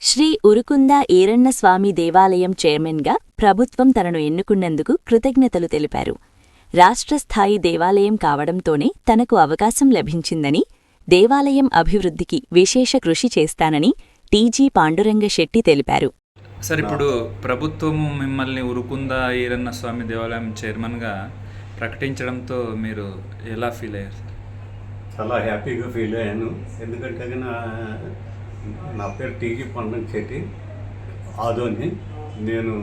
శ్రీ ఉరుకుంద ఈరన్నస్వామి దేవాలయం చైర్మన్గా ప్రభుత్వం తనను ఎన్నుకున్నందుకు కృతజ్ఞతలు తెలిపారు. రాష్ట్రస్థాయి దేవాలయం కావడంతోనే తనకు అవకాశం లభించిందని, దేవాలయం అభివృద్ధికి విశేష కృషి చేస్తానని టీజీ పాండురంగ శెట్టి తెలిపారు. సార్, ఇప్పుడు ప్రభుత్వము మిమ్మల్ని ఉరుకుంద ఈరన్నస్వామి దేవాలయం చైర్మన్గా ప్రకటించడంతో మీరు ఎలా ఫీల్ అయ్యారు సార్? చాలా హ్యాపీగా ఫీల్ అయ్యాను. ఎందుకంటే నా పేరు టీజీ పాండురంగ శెట్టి ఆదోని. నేను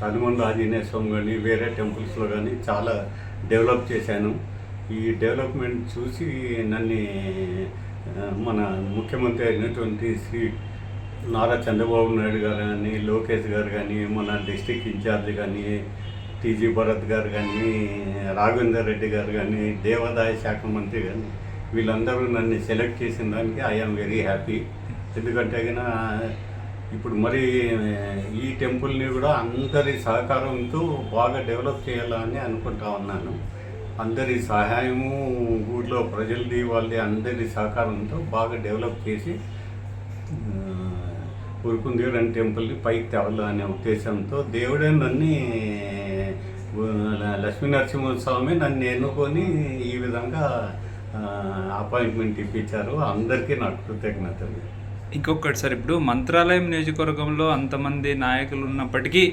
హనుమాన్ ఆంజనేయ స్వామి కానీ వేరే టెంపుల్స్లో కానీ చాలా డెవలప్ చేశాను. ఈ డెవలప్మెంట్ చూసి నన్ను మన ముఖ్యమంత్రి అయినటువంటి శ్రీ నారా చంద్రబాబు నాయుడు గారు కానీ, లోకేష్ గారు కానీ, మన డిస్ట్రిక్ట్ ఇన్ఛార్జ్ కానీ, టీజీ భరత్ గారు కానీ, రాఘవేందర్ రెడ్డి గారు కానీ, దేవాదాయ శాఖ మంత్రి కానీ, వీళ్ళందరూ నన్ను సెలెక్ట్ చేసిన దానికి ఐఆమ్ వెరీ హ్యాపీ. ఎందుకంటే ఇప్పుడు మరి ఈ టెంపుల్ని కూడా అందరి సహకారంతో బాగా డెవలప్ చేయాలని అనుకుంటా ఉన్నాను. అందరి సహాయము, ఊళ్ళో ప్రజలది వాళ్ళది అందరి సహకారంతో బాగా డెవలప్ చేసి ఉరుకుందేవుడు టెంపుల్ని పైకి తేవాలనే ఉద్దేశంతో దేవుడే నన్ను లక్ష్మీనరసింహస్వామి నన్ను ఎన్నుకొని ఈ విధంగా అపాయింట్మెంట్ ఇప్పించారు. అందరికీ నాకు కృతజ్ఞతలు. ఇంకొకటి సార్, ఇప్పుడు మంత్రాలయం నియోజకవర్గంలో అంతమంది నాయకులు ఉన్నప్పటికీ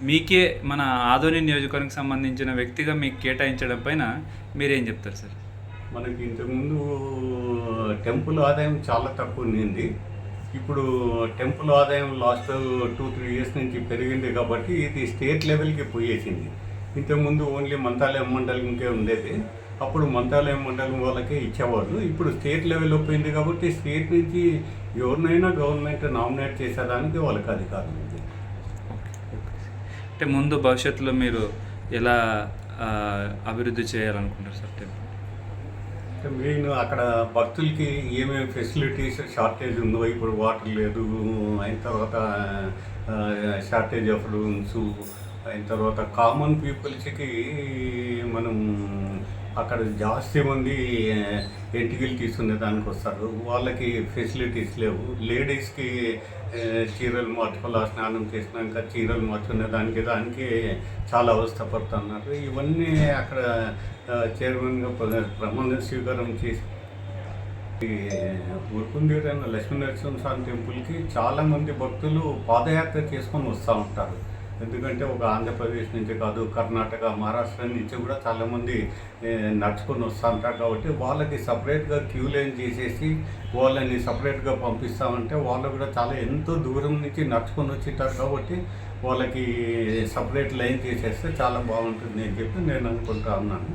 మీకే మన ఆదోని నియోజకవర్గానికి సంబంధించిన వ్యక్తిగా మీకు కేటాయించడం పైన మీరేం చెప్తారు సార్? మనకి ఇంతకుముందు టెంపుల్ ఆదాయం చాలా తక్కువ ఉండింది. ఇప్పుడు టెంపుల్ ఆదాయం లాస్ట్ 2-3 ఇయర్స్ నుంచి పెరిగింది కాబట్టి ఇది స్టేట్ లెవెల్కి పోయేసింది. ఇంతకుముందు ఓన్లీ మంత్రాలయం మండలంకే ఉండేది. అప్పుడు మంత్రాలయం మండలం వాళ్ళకే ఇచ్చేవాళ్ళు. ఇప్పుడు స్టేట్ లెవెల్లో పోయింది కాబట్టి స్టేట్ నుంచి ఎవరినైనా గవర్నమెంట్ నామినేట్ చేసేదానికి వాళ్ళకి అధికారం ఉంది. అంటే ముందు భవిష్యత్తులో మీరు ఎలా అభివృద్ధి చేయాలనుకుంటారు సార్ టెంపుల్? మెయిన్ అక్కడ భక్తులకి ఏమేమి ఫెసిలిటీస్ షార్టేజ్ ఉందో, ఇప్పుడు వాటర్ లేదు, అయిన తర్వాత షార్టేజ్ ఆఫ్ రూమ్స్, అయిన తర్వాత కామన్ పీపుల్స్కి మనం అక్కడ జాస్తి మంది ఎంటికలు తీసుకునే దానికి వస్తారు. వాళ్ళకి ఫెసిలిటీస్ లేవు. లేడీస్కి చీరలు మార్చుకోవాలి, స్నానం చేసినాక చీరలు మార్చుకునే దానికి చాలా అవస్థపడుతున్నారు. ఇవన్నీ అక్కడ చైర్మన్గా ప్రమాణ స్వీకారం చేసి ఉరుకుందేవుడు లక్ష్మీనరసింహస్వామి టెంపుల్కి చాలామంది భక్తులు పాదయాత్ర చేసుకొని వస్తూ ఉంటారు. ఎందుకంటే ఒక ఆంధ్రప్రదేశ్ నుంచి కాదు, కర్ణాటక, మహారాష్ట్ర నుంచి కూడా చాలామంది నడుచుకొని వస్తూ ఉంటారు. కాబట్టి వాళ్ళకి సపరేట్గా క్యూ లైన్ చేసేసి వాళ్ళని సపరేట్గా పంపిస్తామంటే వాళ్ళు కూడా చాలా ఎంతో దూరం నుంచి నడుచుకొని వచ్చింటారు. కాబట్టి వాళ్ళకి సపరేట్ లైన్ చేసేస్తే చాలా బాగుంటుంది అని చెప్పి నేను అనుకుంటా ఉన్నాను.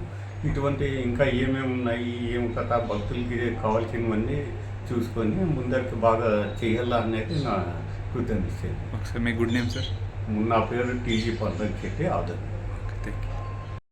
ఇటువంటి ఇంకా ఏమేమి ఉన్నాయి, ఏం కథ, భక్తులకి కావాల్సినవన్నీ చూసుకొని ముందరికి బాగా చేయాలా అనేది నా కృతజ్ఞత. ఒకసారి మీ గుడ్ నేమ్ సార్? నా పేరు టీజీ పాండురంగ శెట్టి ఆదోని.